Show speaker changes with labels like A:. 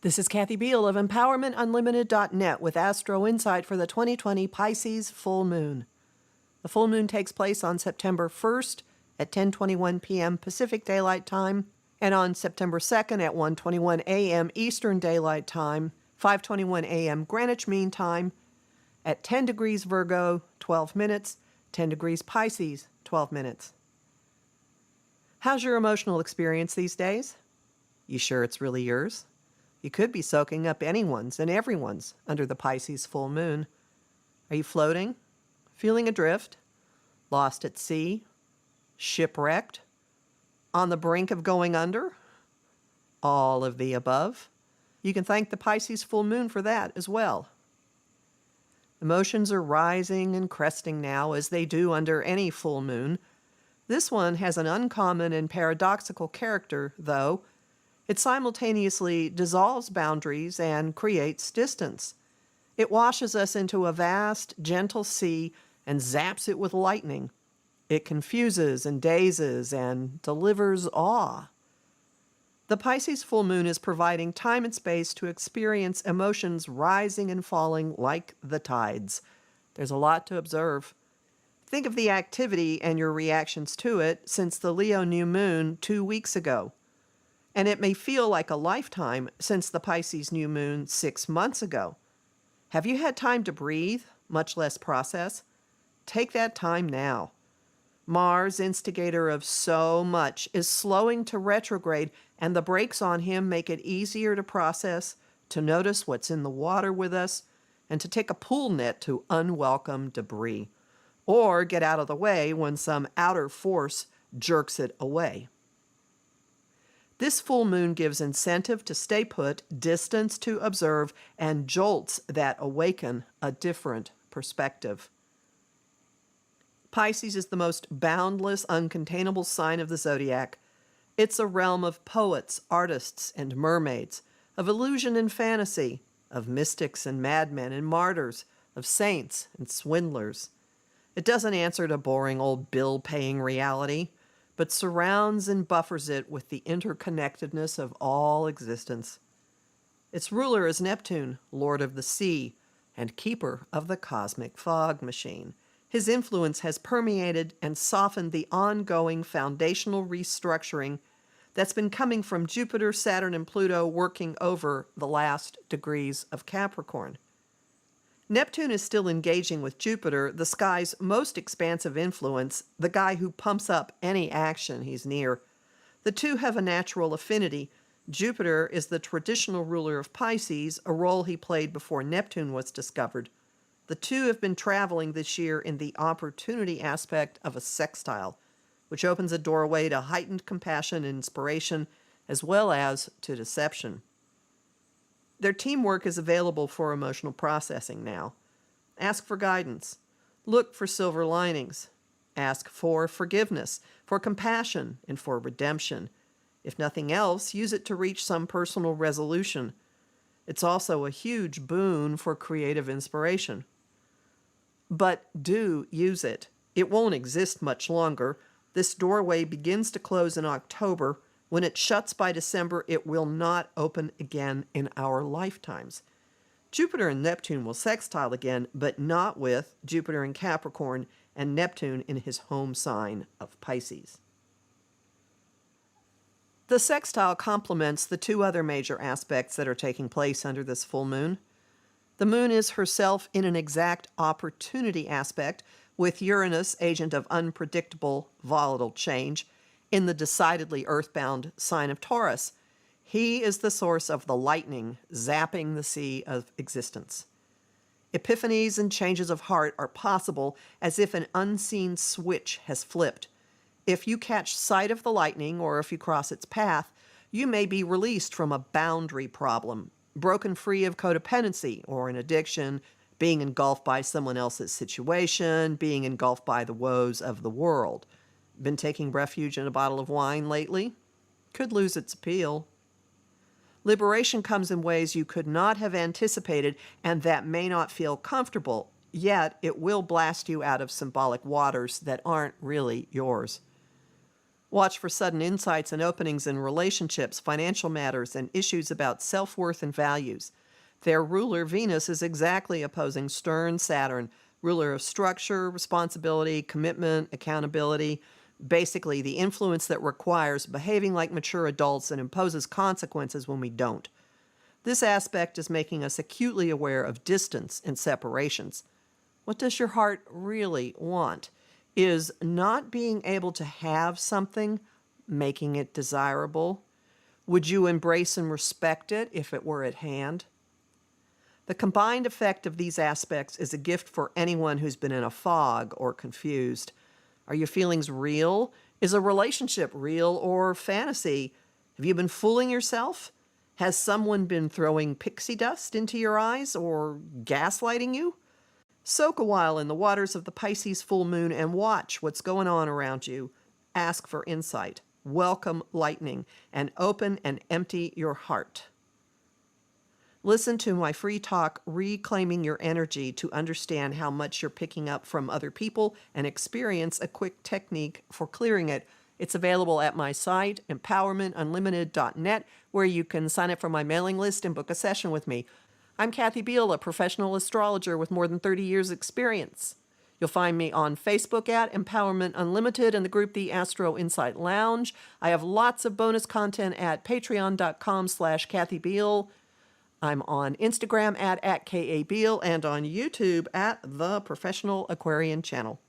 A: This is Kathy Beal of EmpowermentUnlimited.net with Astro-Insight for the 2020 Pisces full moon. The full moon takes place on September 1st at 10:21 p.m. Pacific Daylight Time and on September 2nd at 1:21 a.m. Eastern Daylight Time, 5:21 a.m. Greenwich Mean Time, at 10 degrees Virgo, 12 minutes, 10 degrees Pisces, 12 minutes. How's your emotional experience these days? You sure it's really yours? You could be soaking up anyone's and everyone's under the Pisces full moon. Are you floating? Feeling adrift? Lost at sea? Shipwrecked? On the brink of going under? All of the above? You can thank the Pisces full moon for that as well. Emotions are rising and cresting now, as they do under any full moon. This one has an uncommon and paradoxical character, though. It simultaneously dissolves boundaries and creates distance. It washes us into a vast, gentle sea and zaps it with lightning. It confuses and dazes and delivers awe. The Pisces full moon is providing time and space to experience emotions rising and falling like the tides. There's a lot to observe. Think of the activity and your reactions to it since the Leo new moon 2 weeks ago. And it may feel like a lifetime since the Pisces new moon 6 months ago. Have you had time to breathe, much less process? Take that time now. Mars, instigator of so much, is slowing to retrograde, and the brakes on him make it easier to process, to notice what's in the water with us, and to take a pool net to unwelcome debris, or get out of the way when some outer force jerks it away. This full moon gives incentive to stay put, distance to observe, and jolts that awaken a different perspective. Pisces is the most boundless, uncontainable sign of the zodiac. It's a realm of poets, artists, and mermaids, of illusion and fantasy, of mystics and madmen and martyrs, of saints and swindlers. It doesn't answer to boring old bill-paying reality, but surrounds and buffers it with the interconnectedness of all existence. Its ruler is Neptune, lord of the sea, and keeper of the cosmic fog machine. His influence has permeated and softened the ongoing foundational restructuring that's been coming from Jupiter, Saturn, and Pluto working over the last degrees of Capricorn. Neptune is still engaging with Jupiter, the sky's most expansive influence, the guy who pumps up any action he's near. The two have a natural affinity. Jupiter is the traditional ruler of Pisces, a role he played before Neptune was discovered. The two have been traveling this year in the opportunity aspect of a sextile, which opens a doorway to heightened compassion and inspiration, as well as to deception. Their teamwork is available for emotional processing now. Ask for guidance. Look for silver linings. Ask for forgiveness, for compassion, and for redemption. If nothing else, use it to reach some personal resolution. It's also a huge boon for creative inspiration. But do use it. It won't exist much longer. This doorway begins to close in October. When it shuts by December, it will not open again in our lifetimes. Jupiter and Neptune will sextile again, but not with Jupiter in Capricorn and Neptune in his home sign of Pisces. The sextile complements the two other major aspects that are taking place under this full moon. The moon is herself in an exact opportunity aspect with Uranus, agent of unpredictable, volatile change, in the decidedly earthbound sign of Taurus. He is the source of the lightning zapping the sea of existence. Epiphanies and changes of heart are possible as if an unseen switch has flipped. If you catch sight of the lightning or if you cross its path, you may be released from a boundary problem, broken free of codependency or an addiction, being engulfed by someone else's situation, being engulfed by the woes of the world. Been taking refuge in a bottle of wine lately? Could lose its appeal. Liberation comes in ways you could not have anticipated and that may not feel comfortable, yet it will blast you out of symbolic waters that aren't really yours. Watch for sudden insights and openings in relationships, financial matters, and issues about self-worth and values. Their ruler, Venus, is exactly opposing stern Saturn, ruler of structure, responsibility, commitment, accountability, basically the influence that requires behaving like mature adults and imposes consequences when we don't. This aspect is making us acutely aware of distance and separations. What does your heart really want? Is not being able to have something making it desirable? Would you embrace and respect it if it were at hand? The combined effect of these aspects is a gift for anyone who's been in a fog or confused. Are your feelings real? Is a relationship real or fantasy? Have you been fooling yourself? Has someone been throwing pixie dust into your eyes or gaslighting you? Soak a while in the waters of the Pisces full moon and watch what's going on around you. Ask for insight, welcome lightning, and open and empty your heart. Listen to my free talk, Reclaiming Your Energy, to understand how much you're picking up from other people and experience a quick technique for clearing it. It's available at my site, empowermentunlimited.net, where you can sign up for my mailing list and book a session with me. I'm Kathy Beal, a professional astrologer with more than 30 years' experience. You'll find me on Facebook at Empowerment Unlimited and the group The Astro-Insight Lounge. I have lots of bonus content at patreon.com/Kathy Beal. I'm on Instagram at KABeal and on YouTube at The Professional Aquarian Channel.